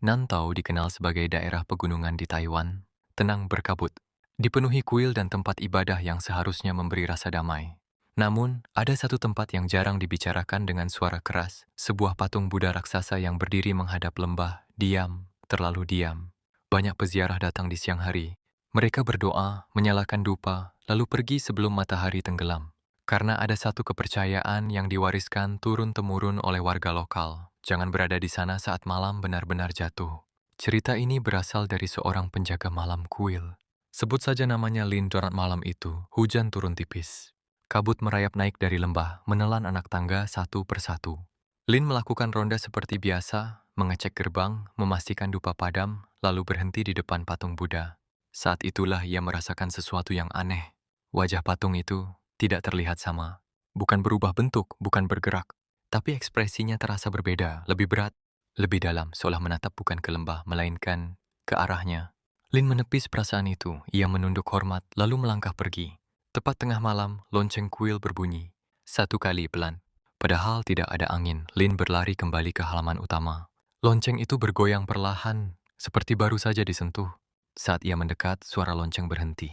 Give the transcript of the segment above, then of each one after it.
Nantau dikenal sebagai daerah pegunungan di Taiwan, tenang berkabut, dipenuhi kuil dan tempat ibadah yang seharusnya memberi rasa damai. Namun, ada satu tempat yang jarang dibicarakan dengan suara keras, sebuah patung Buddha raksasa yang berdiri menghadap lembah, diam, terlalu diam. Banyak peziarah datang di siang hari. Mereka berdoa, menyalakan dupa, lalu pergi sebelum matahari tenggelam. Karena ada satu kepercayaan yang diwariskan turun-temurun oleh warga lokal. Jangan berada di sana saat malam benar-benar jatuh. Cerita ini berasal dari seorang penjaga malam kuil. Sebut saja namanya Lin. Dorat malam itu, hujan turun tipis. Kabut merayap naik dari lembah, menelan anak tangga satu persatu. Lin melakukan ronda seperti biasa, mengecek gerbang, memastikan dupa padam, lalu berhenti di depan patung Buddha. Saat itulah ia merasakan sesuatu yang aneh. Wajah patung itu tidak terlihat sama. Bukan berubah bentuk, bukan bergerak. Tapi ekspresinya terasa berbeda, lebih berat, lebih dalam, seolah menatap bukan ke lembah, melainkan ke arahnya. Lin menepis perasaan itu, ia menunduk hormat, lalu melangkah pergi. Tepat tengah malam, lonceng kuil berbunyi. Satu kali pelan. Padahal tidak ada angin, Lin berlari kembali ke halaman utama. Lonceng itu bergoyang perlahan, seperti baru saja disentuh. Saat ia mendekat, suara lonceng berhenti.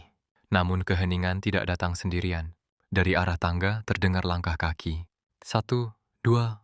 Namun keheningan tidak datang sendirian. Dari arah tangga terdengar langkah kaki. Satu, dua,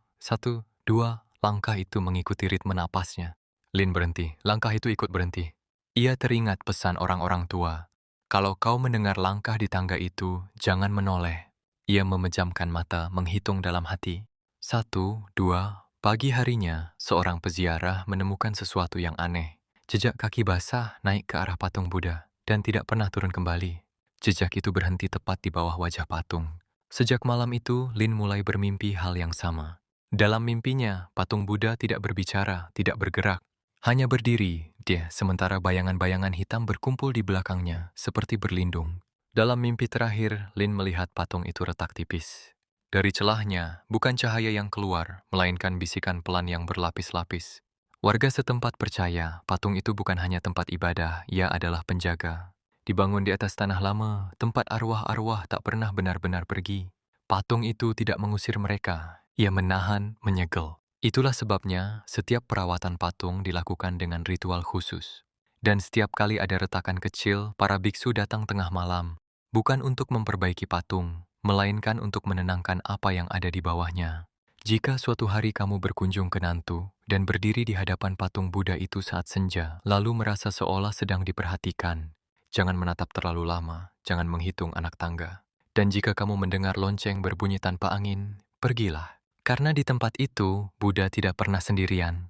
langkah itu mengikuti ritme napasnya. Lin berhenti, langkah itu ikut berhenti. Ia teringat pesan orang-orang tua. Kalau kau mendengar langkah di tangga itu, jangan menoleh. Ia memejamkan mata, menghitung dalam hati. Satu, dua, pagi harinya, seorang peziarah menemukan sesuatu yang aneh. Jejak kaki basah naik ke arah patung Buddha dan tidak pernah turun kembali. Jejak itu berhenti tepat di bawah wajah patung. Sejak malam itu, Lin mulai bermimpi hal yang sama. Dalam mimpinya, patung Buddha tidak berbicara, tidak bergerak. Hanya berdiri, dia, sementara bayangan-bayangan hitam berkumpul di belakangnya, seperti berlindung. Dalam mimpi terakhir, Lin melihat patung itu retak tipis. Dari celahnya, bukan cahaya yang keluar, melainkan bisikan pelan yang berlapis-lapis. Warga setempat percaya, patung itu bukan hanya tempat ibadah, ia adalah penjaga. Dibangun di atas tanah lama, tempat arwah-arwah tak pernah benar-benar pergi. Patung itu tidak mengusir mereka, ia menahan, menyegel. Itulah sebabnya setiap perawatan patung dilakukan dengan ritual khusus. Dan setiap kali ada retakan kecil, para biksu datang tengah malam, bukan untuk memperbaiki patung, melainkan untuk menenangkan apa yang ada di bawahnya. Jika suatu hari kamu berkunjung ke Nantu dan berdiri di hadapan patung Buddha itu saat senja, lalu merasa seolah sedang diperhatikan, jangan menatap terlalu lama, jangan menghitung anak tangga. Dan jika kamu mendengar lonceng berbunyi tanpa angin, pergilah. Karena di tempat itu, Buddha tidak pernah sendirian.